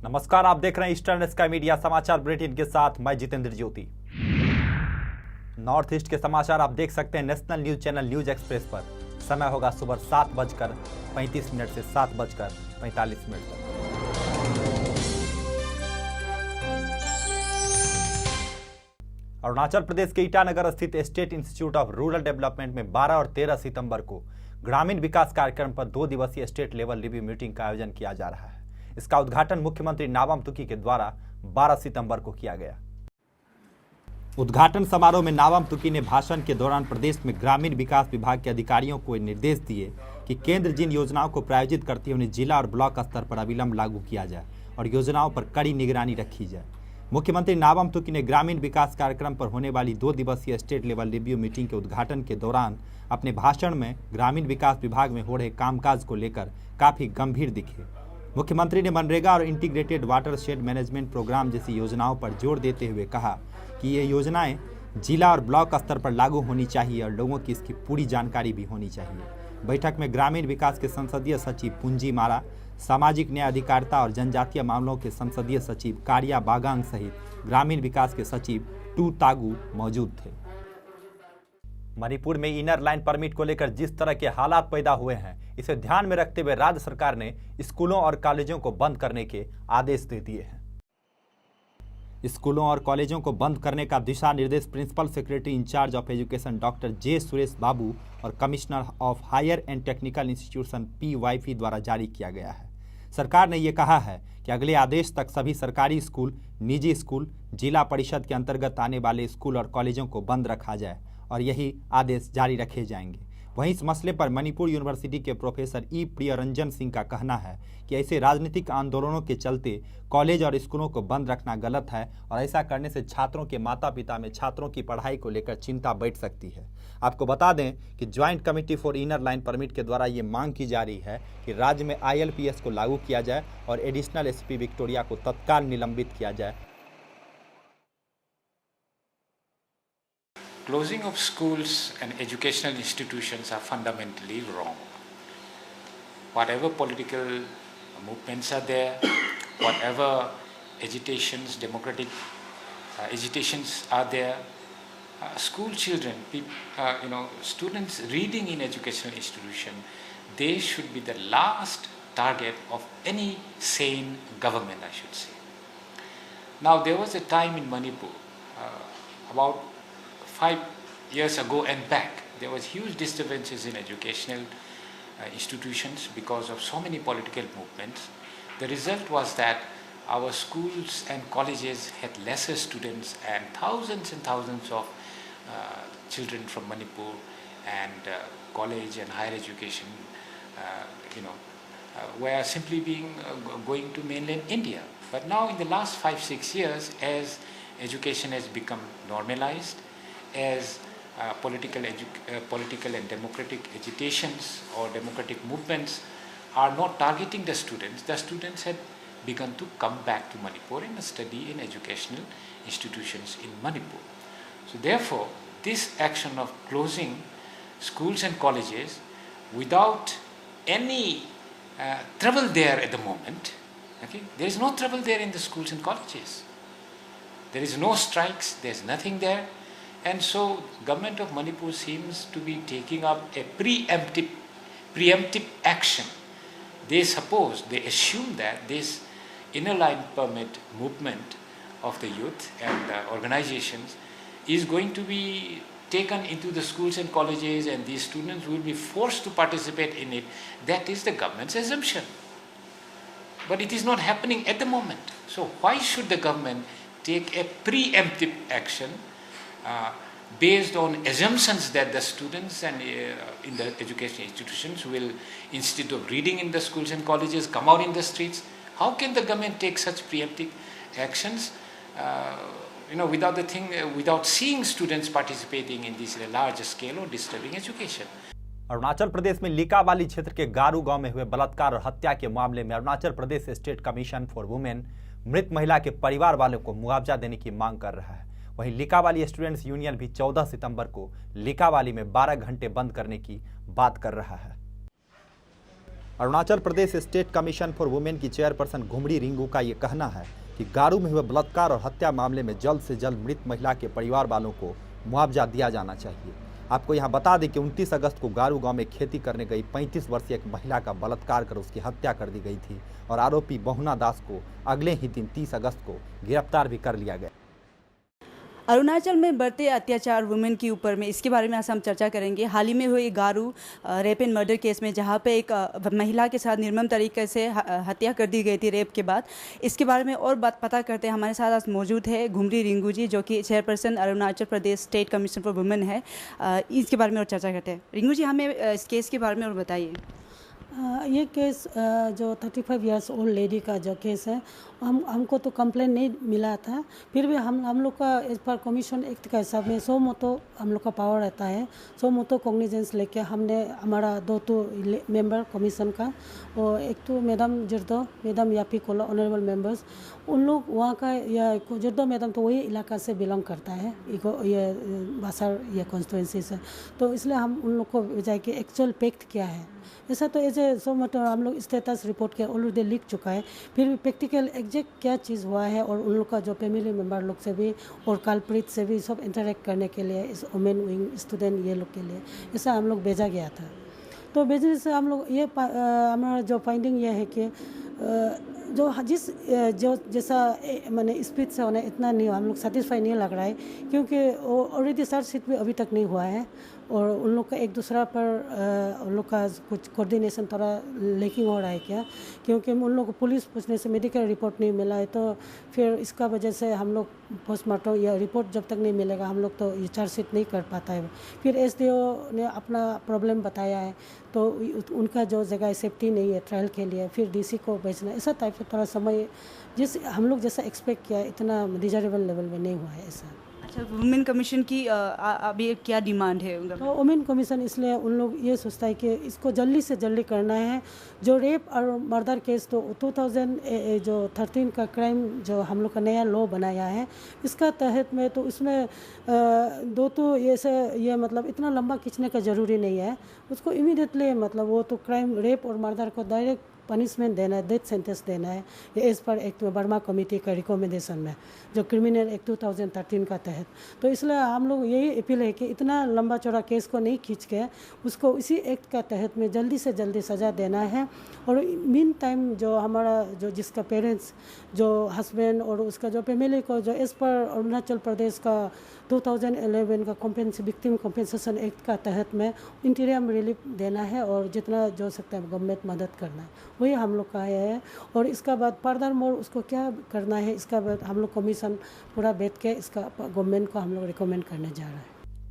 नमस्कार, आप देख रहे हैं ईस्टर्न स्काई मीडिया समाचार बुलेटिन के साथ मैं जितेंद्र ज्योति। नॉर्थ ईस्ट के समाचार आप देख सकते हैं national news channel news express पर। समय होगा सुबह 7:35 से 7:45 तक। अरुणाचल प्रदेश के ईटानगर स्थित state institute of rural development में 12 और 13 सितंबर को ग्रामीण विकास कार्यक्रम पर 2 दिवसीय स्टेट लेवल रिव्यू मीटिंग का आयोजन किया जा रहा है। इसका उद्घाटन मुख्यमंत्री नाबम तुकी के द्वारा 12 सितंबर को किया गया। उद्घाटन समारोह में नाबम तुकी ने भाषण के दौरान प्रदेश में ग्रामीण विकास विभाग के अधिकारियों को निर्देश दिए कि केंद्र जिन योजनाओं को प्रायोजित करती है उन्हें जिला और ब्लॉक स्तर पर अविलंब लागू किया जाए और योजनाओं पर कड़ी निगरानी रखी जाए। मुख्यमंत्री नाबम तुकी ने ग्रामीण विकास कार्यक्रम पर होने वाली 2 दिवसीय स्टेट लेवल रिव्यू मीटिंग के उद्घाटन के दौरान अपने भाषण में ग्रामीण विकास विभाग में हो रहे कामकाज को लेकर काफी गंभीर दिखे। मुख्यमंत्री ने मनरेगा और integrated watershed management programme जैसी योजनाओं पर जोर देते हुए कहा कि ये योजनाएं जिला और ब्लॉक स्तर पर लागू होनी चाहिए और लोगों की इसकी पूरी जानकारी भी होनी चाहिए। बैठक में ग्रामीण विकास के संसदीय सचिव पूंजी मारा, सामाजिक न्याय अधिकारिता और जनजातीय मामलों के संसदीय सचिव कारिया बागांग सहित ग्रामीण विकास के सचिव टू तागू मौजूद थे। मणिपुर में इनर लाइन परमिट को लेकर जिस तरह के हालात पैदा हुए हैं, इसे ध्यान में रखते हुए राज्य सरकार ने स्कूलों और कॉलेजों को बंद करने के आदेश दे दिए हैं। स्कूलों और कॉलेजों को बंद करने का दिशा निर्देश principal secretary incharge of education doctor J Suresh Babu और commissioner of higher and technical institution PYP द्वारा जारी किया गया है। सरकार ने ये कहा है कि अगले आदेश तक सभी सरकारी स्कूल, निजी स्कूल, जिला परिषद के अंतर्गत आने वाले स्कूल और कॉलेजों को बंद रखा जाए और यही आदेश जारी रखे जाएंगे। वहीं इस मसले पर मणिपुर यूनिवर्सिटी के प्रोफेसर ई प्रियरंजन सिंह का कहना है कि ऐसे राजनीतिक आंदोलनों के चलते कॉलेज और स्कूलों को बंद रखना गलत है और ऐसा करने से छात्रों के माता पिता में छात्रों की पढ़ाई को लेकर चिंता बढ़ सकती है। आपको बता दें कि joint committee for inner line permit के द्वारा ये मांग की जा रही है कि राज्य में ILPS को लागू किया जाए और एडिशनल SP विक्टोरिया को तत्काल निलंबित किया जाए। Closing of schools and educational institutions are fundamentally wrong. Whatever political movements are there, whatever agitations, democratic agitations are there, school children, students reading in educational institution, they should be the last target of any sane government, I should say. Now, there was a time in Manipur, about 5 years ago and back, there was huge disturbances in educational institutions because of so many political movements. The result was that our schools and colleges had lesser students and thousands of children from Manipur and college and higher education, were simply going to mainland India. But now in the last 5-6 years, as education has become normalized, as political and democratic agitations or democratic movements are not targeting the students had begun to come back to Manipur and study in educational institutions in Manipur. So therefore, this action of closing schools and colleges without any trouble there at the moment, okay? There is no trouble there in the schools and colleges. There is no strikes, there is nothing there. And so government of Manipur seems to be taking up a preemptive action. They assume that this inner line permit movement of the youth and organizations is going to be taken into the schools and colleges and these students will be forced to participate in it. That is the government's assumption. But it is not happening at the moment. So why should the government take a preemptive action based on assumptions that the students and in the education institutions will, instead of reading in the schools and colleges, come out in the streets? How can the government take such preemptive actions without seeing students participating in this large scale or disturbing education? Arunachal Pradesh में लिकाबाली क्षेत्र के गारू गांव में हुए बलात्कार और हत्या के मामले में Arunachal Pradesh state commission for women मृत महिला के परिवार वालों को मुआवजा देने की मांग कर रहा है। वहीं लिकाबाली स्टूडेंट्स यूनियन भी 14 सितंबर को लिकाबाली में 12 घंटे बंद करने की बात कर रहा है। Arunachal Pradesh state commission for women की चेयरपर्सन घुमड़ी रिंगू का ये कहना है कि गारू में हुए बलात्कार और हत्या मामले में जल्द से जल्द मृत महिला के परिवार वालों को मुआवजा दिया जाना चाहिए। आपको यहाँ बता दें कि 29 अगस्त को गारू गांव में खेती करने गई 35 वर्षीय एक महिला का बलात्कार कर उसकी हत्या कर दी गई थी और आरोपी बहुना दास को अगले ही दिन 30 अगस्त को गिरफ्तार भी कर लिया गया। अरुणाचल में बढ़ते अत्याचार वुमेन के ऊपर में, इसके बारे में आज हम चर्चा करेंगे। हाल ही में हुई गारू रेप एंड मर्डर केस में, जहां पे एक महिला के साथ निर्मम तरीके से हत्या कर दी गई थी रेप के बाद। इसके बारे में और बात पता करते हैं। हमारे साथ आज मौजूद है घुमड़ी रिंगू जी, जो कि chairperson Arunachal Pradesh state commission for women है। इसके बारे में और चर्चा करते हैं। रिंगू जी, हमें इस केस के बारे में और बताइए। ये केस जो 35 इयर्स ओल्ड लेडी का जो केस है, हमको तो कंप्लेन नहीं मिला था, फिर भी हम लोग का एज पर कमीशन एक्ट का हिसाब में 100 मोतो हम लोग का पावर रहता है। 100 मोतो कॉग्निजेंस लेके हमने हमारा 2 मेंबर कमीशन का, और एक तो madam Jirdo, madam Yapi Kola, honourable members, उन लोग वहाँ का, या जिर्दो मैडम तो वही इलाका से बिलोंग करता है, ये बासार ये कॉन्स्टिट्यूंसी से, तो इसलिए हम उन लोग को भेजाए कि एक्चुअल फैक्ट क्या है। ऐसा तो एज ए 100 मोतो हम लोग स्टेटस रिपोर्ट के ऑलरेडी लिख चुका है, फिर भी प्रैक्टिकल एग्जैक्ट क्या चीज़ हुआ है, और उन लोग का जो फैमिली मेम्बर लोग से भी और कल्प्रिट से भी सब इंटरेक्ट करने के लिए, इस वुमेन विंग स्टूडेंट ये लोग के लिए ऐसा हम लोग भेजा गया था। तो भेजने से हम लोग ये हमारा जो फाइंडिंग ये है कि जो जैसा मैंने स्पीड से होना इतना नहीं, हम लोग सेटिस्फाई नहीं लग रहा है, क्योंकि ऑलरेडी चार्जशीट भी अभी तक नहीं हुआ है, और उन लोग का एक दूसरा पर उन लोग का कुछ कोऑर्डिनेशन थोड़ा लेकिंग हो रहा है क्या, क्योंकि उन लोग को पुलिस पूछने से मेडिकल रिपोर्ट नहीं मिला है, तो फिर इसका वजह से हम लोग पोस्टमार्टम या रिपोर्ट जब तक नहीं मिलेगा हम लोग तो ये चार्जशीट नहीं कर पाता है। फिर SDO ने अपना प्रॉब्लम बताया है, तो उनका जो जगह सेफ्टी नहीं है ट्रायल के लिए, फिर DC को भेजना, ऐसा टाइप से थोड़ा समय जिस हम लोग जैसा एक्सपेक्ट किया इतना डिजायरेबल लेवल में नहीं हुआ है ऐसा। अच्छा, वुमेन कमीशन की अभी क्या डिमांड है उनका? तो वुमेन कमीशन इसलिए उन लोग ये सोचता है कि इसको जल्दी से जल्दी करना है। जो रेप और मर्डर केस तो 2013 का क्राइम जो हम लोग का नया लॉ बनाया है, इसका तहत में तो उसमें तो ये मतलब इतना लंबा खींचने का ज़रूरी नहीं है, उसको इमीडिएटली मतलब वो तो क्राइम रेप और मर्डर को डायरेक्ट पनिशमेंट देना है, डेथ सेंटेंस देना है, ये एज पर एक्ट में बर्मा कमेटी का रिकमेंडेशन में जो क्रिमिनल एक्ट 2013 का तहत। तो इसलिए हम लोग यही अपील है कि इतना लंबा चौड़ा केस को नहीं खींच के उसको इसी एक्ट का तहत में जल्दी से जल्दी सज़ा देना है। और मीन टाइम जो हमारा जो जिसका पेरेंट्स जो हस्बैंड और उसका जो फैमिली को जो एज पर अरुणाचल प्रदेश का 2011 का विक्टिम कॉम्पेंसेशन एक्ट का तहत में इंटीरियम रिलीफ देना है, और जितना जो सकता है गवर्नमेंट मदद करना है, वही हम लोग का है। और इसका बाद फर्दर मोर उसको क्या करना है, इसका बाद हम लोग कमीशन पूरा बैठ के इसका गवर्नमेंट को हम लोग रिकमेंड करने जा रहे हैं।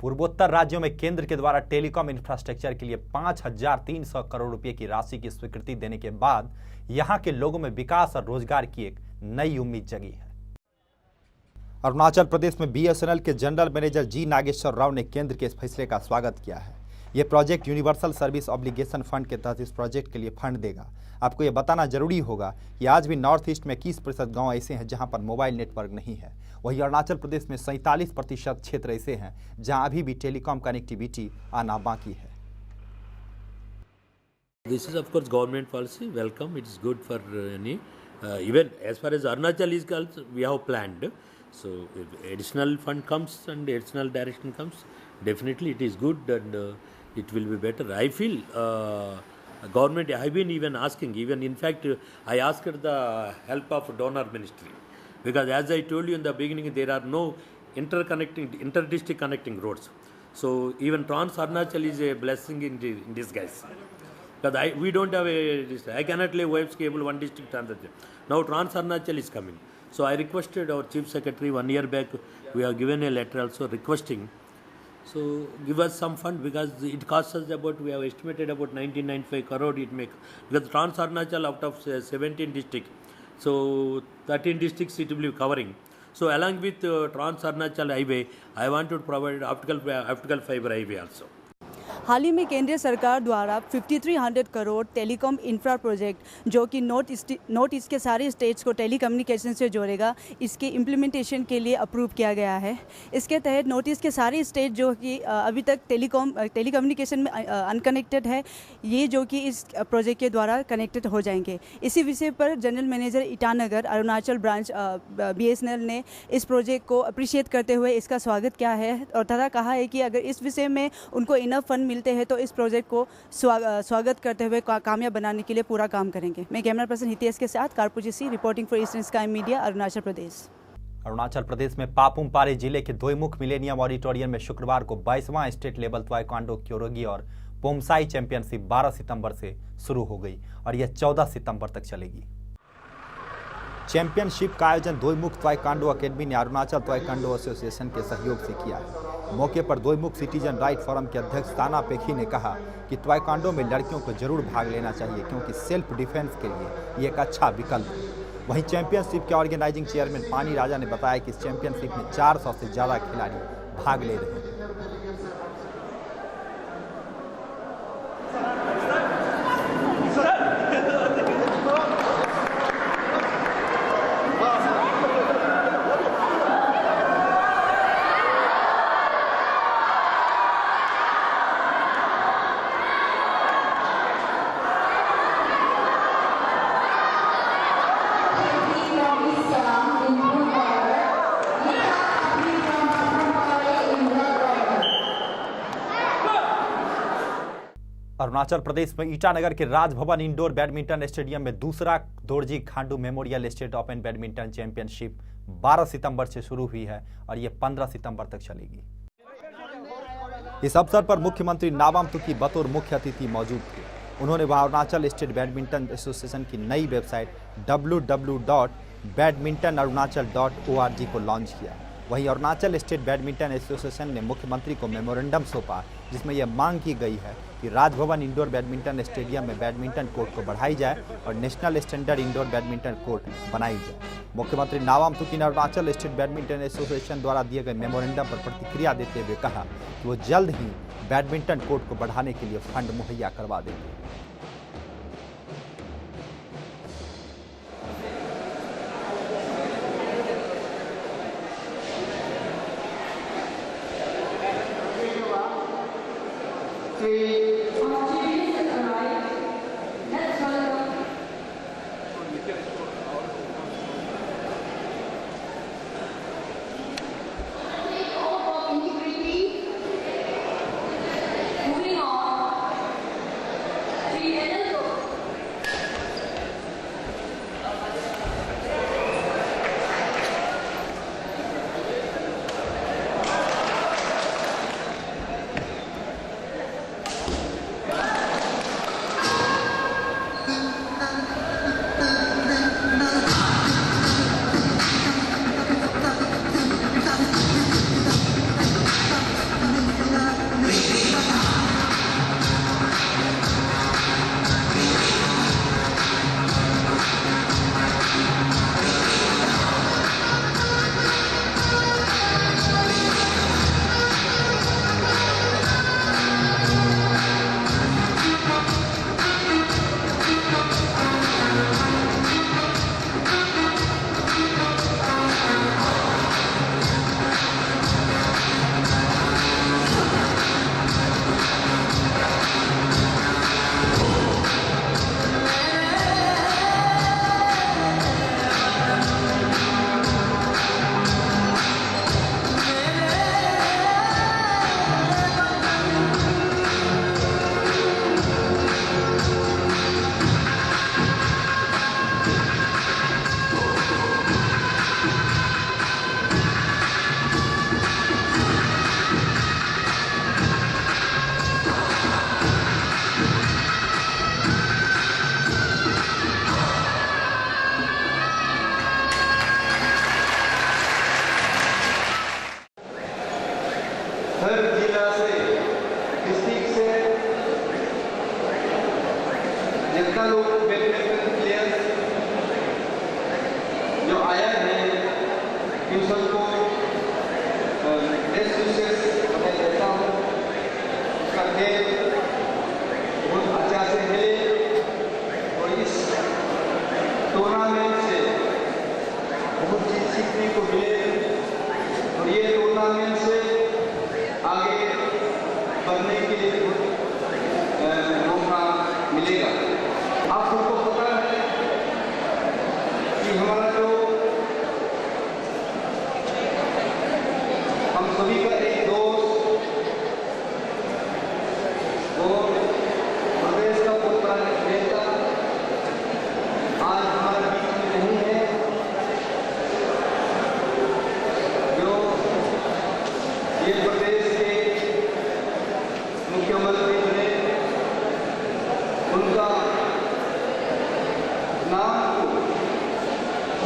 पूर्वोत्तर राज्यों में केंद्र के द्वारा टेलीकॉम इंफ्रास्ट्रक्चर के लिए 5300 करोड़ रुपए की राशि की स्वीकृति देने के बाद यहां के लोगों में विकास और रोजगार की एक नई उम्मीद जगी है। अरुणाचल प्रदेश में BSNL के जनरल मैनेजर जी नागेश्वर राव ने केंद्र के इस फैसले का स्वागत किया है। ये project universal service obligation fund के तहत इस प्रोजेक्ट के लिए फंड देगा। आपको ये बताना जरूरी होगा कि आज भी नॉर्थ ईस्ट में 21% गांव ऐसे हैं जहां पर मोबाइल नेटवर्क नहीं है। वहीं अरुणाचल प्रदेश में 47% क्षेत्र ऐसे हैं जहां अभी भी टेलीकॉम कनेक्टिविटी आना बाकी है। This is of course government policy. Welcome. It is good for any. Even as far as Arunachal is concerned, we have planned. So if additional fund comes and additional direction comes, definitely it is good and it will be better. I feel government. I have been even asking. Even in fact, I asked the help of donor ministry, because as I told you in the beginning, there are no inter-district connecting roads. So even Trans Arunachal is a blessing in disguise. Because we don't have I cannot lay waves cable one district transaction. Now Trans Arunachal is coming. So I requested our Chief Secretary 1 year back, we have given a letter also requesting. So give us some fund, because it costs us about, we have estimated about 1995 crore it make. Because Trans Arunachal out of 17 districts, so 13 districts it will be covering. So along with Trans Arunachal highway, I want to provide optical fiber highway also. हाल ही में केंद्र सरकार द्वारा 5300 crore telecom infra project जो कि north east के सारे states को telecommunication से जोड़ेगा, इसके इम्प्लीमेंटेशन के लिए अप्रूव किया गया है। इसके तहत नॉर्थ ईस्ट के सारे स्टेट जो कि अभी तक टेलीकम्युनिकेशन में अनकनेक्टेड है, ये जो कि इस प्रोजेक्ट के द्वारा कनेक्टेड हो जाएंगे। इसी विषय पर general manager Itanagar Arunachal branch BSNL ने इस प्रोजेक्ट को अप्रिशिएट करते हुए इसका स्वागत किया है और तथा कहा है कि अगर इस विषय में उनको इनफ फंड मिलते हैं तो इस प्रोजेक्ट को स्वागत करते हुए कामयाब बनाने के लिए पूरा काम करेंगे। मैं कैमरा पर्सन हितेश के साथ कारपुजी सी, reporting for Eastern Sky Media, Arunachal Pradesh. Arunachal Pradesh में पापुम पारे जिले के दोईमुख मिलेनियम ऑडिटोरियम में शुक्रवार को 22वां स्टेट लेवल ताइक्वांडो क्योरोगी और पोमसाई चैंपियनशिप 12 सितंबर से शुरू हो गई और यह 14 सितंबर तक चलेगी। चैंपियनशिप का आयोजन दोईमुख ताइक्वांडो अकेडमी ने अरुणाचल ताइक्वांडो एसोसिएशन के सहयोग से किया है। मौके पर दोईमुख सिटीजन राइट फोरम के अध्यक्ष ताना पेखी ने कहा कि ताइक्वांडो में लड़कियों को जरूर भाग लेना चाहिए क्योंकि सेल्फ डिफेंस के लिए ये एक अच्छा विकल्प है। वहीं चैंपियनशिप के ऑर्गेनाइजिंग चेयरमैन पानी राजा ने बताया कि इस चैंपियनशिप में 400 से ज़्यादा खिलाड़ी भाग ले रहे हैं। अरुणाचल प्रदेश में ईटानगर के राजभवन इंडोर बैडमिंटन स्टेडियम में दूसरा Dorji Khandu memorial state open badminton championship 12 सितंबर से शुरू हुई है और ये 15 सितंबर तक चलेगी। इस अवसर पर मुख्यमंत्री नाबाम तुकी बतौर मुख्य अतिथि मौजूद थे। उन्होंने वहां अरुणाचल स्टेट बैडमिंटन एसोसिएशन की नई वेबसाइट www.badmintonarunachal.org को लॉन्च किया। वहीं अरुणाचल स्टेट बैडमिंटन एसोसिएशन ने मुख्यमंत्री को मेमोरेंडम सौंपा जिसमें यह मांग की गई है कि राजभवन इंडोर बैडमिंटन स्टेडियम में बैडमिंटन कोर्ट को बढ़ाई जाए और national standard indoor badminton court बनाई जाए। मुख्यमंत्री नाबाम तुकी ने अरुणाचल स्टेट बैडमिंटन एसोसिएशन द्वारा दिए गए मेमोरेंडम पर प्रतिक्रिया देते हुए कहा कि वो जल्द ही बैडमिंटन कोर्ट को बढ़ाने के लिए फंड मुहैया करवा देंगे। हर जिला से, डिस्ट्रिक्ट से जितना लोग बैडमिंटन प्लेयर्स जो आया है इन सबको बेस्ट विशेष मैं देता हूँ। उसका खेल बहुत अच्छा से खेले और इस टूर्नामेंट से बहुत चीज सीखने को मिले और ये टूर्नामेंट से आगे बढ़ने के लिए मौका मिलेगा। आप सबको पता है कि हमारा जो हम सभी का एक दोस्त और प्रदेश का बहुत बड़ा नेता आज हमारे बीच में नहीं है, जो ये प्रदेश के मुख्यमंत्री बने। उनका नाम को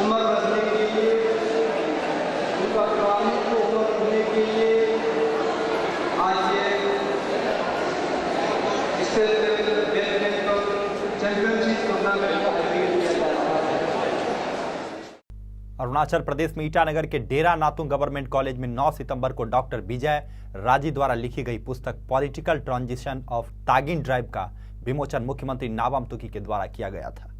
उमर रखने के लिए, उनका काम को उमर रखने के लिए आज ये state level badminton championship tournament का आयोजन किया जा रहा है। अरुणाचल प्रदेश में ईटानगर के डेरा नातुंग गवर्नमेंट कॉलेज में 9 सितंबर को डॉक्टर विजय राजी द्वारा लिखी गई पुस्तक political transition of Tagin drive का विमोचन मुख्यमंत्री नाबाम तुकी के द्वारा किया गया था।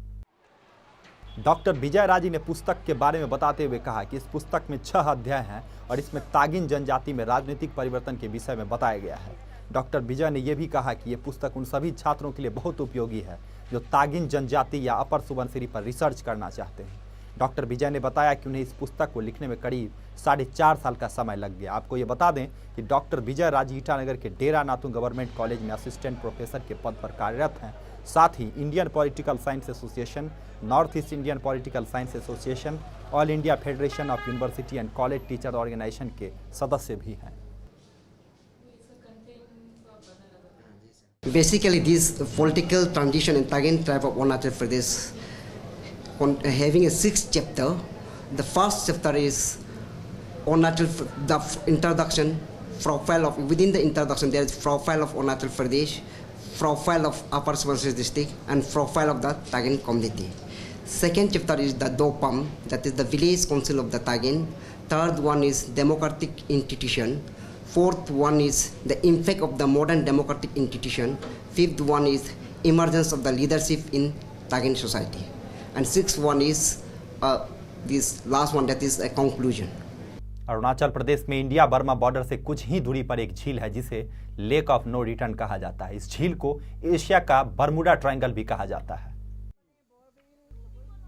डॉक्टर विजय राजी ने पुस्तक के बारे में बताते हुए कहा कि इस पुस्तक में 6 अध्याय हैं और इसमें तागिन जनजाति में राजनीतिक परिवर्तन के विषय में बताया गया है। डॉक्टर विजय ने यह भी कहा कि यह पुस्तक उन सभी छात्रों के लिए बहुत उपयोगी है जो तागिन जनजाति या अपर सुबनसिरी पर रिसर्च करना चाहते हैं। डॉक्टर विजय ने बताया कि उन्हें इस पुस्तक को लिखने में करीब 4.5 साल का समय लग गया। आपको ये बता दें कि डॉक्टर विजय राजी ईटानगर के डेरा नातुंग गवर्नमेंट कॉलेज में असिस्टेंट प्रोफेसर के पद पर कार्यरत हैं। साथ ही Indian political science association, North East Indian political science association, all India federation of university and college teacher organisation के सदस्य भी हैं। Basically, this political transition in Tagian tribe of Arunachal Pradesh, having a 6th chapter. The first chapter is Arunachal, the introduction, profile of, within the introduction there is profile of Arunachal Pradesh, profile of Upper Subansiri district, and profile of the Tagian community. Second chapter is the DOPAM, that is the village council of the Tagian. Third one is democratic institution. Fourth one is the impact of the modern democratic institution. Fifth one is emergence of the leadership in Tagian society. And sixth one is this last one, that is a conclusion. Arunachal Pradesh में India Burma border से कुछ ही दूरी पर एक झील है जिसे lake of no return कहा जाता है। इस झील को एशिया का बर्मुडा ट्रायंगल भी कहा जाता है।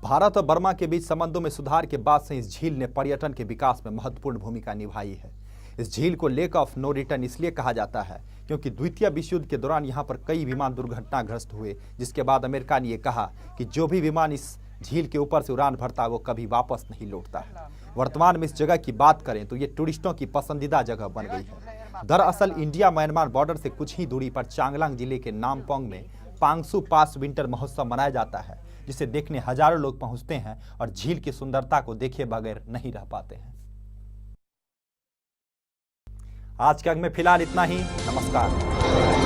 भारत और बर्मा के बीच संबंधों में सुधार के बाद से इस झील ने पर्यटन के विकास में महत्वपूर्ण भूमिका निभाई है। इस झील को लेक ऑफ नो रिटर्न इसलिए कहा जाता है क्योंकि द्वितीय विश्व युद्ध के दौरान यहाँ पर कई विमान दुर्घटनाग्रस्त हुए, जिसके बाद अमेरिका ने यह कहा कि जो भी विमान इस झील के ऊपर से उड़ान भरता है वो कभी वापस नहीं लौटता है। वर्तमान में इस जगह की बात करें तो ये टूरिस्टों की पसंदीदा जगह बन गई है। दरअसल इंडिया म्यांमार बॉर्डर से कुछ ही दूरी पर चांगलांग जिले के नामपोंग में पांगसू पास विंटर महोत्सव मनाया जाता है, जिसे देखने हजारों लोग पहुंचते हैं और झील की सुंदरता को देखे बगैर नहीं रह पाते हैं। आज के अंक में फिलहाल इतना ही। नमस्कार।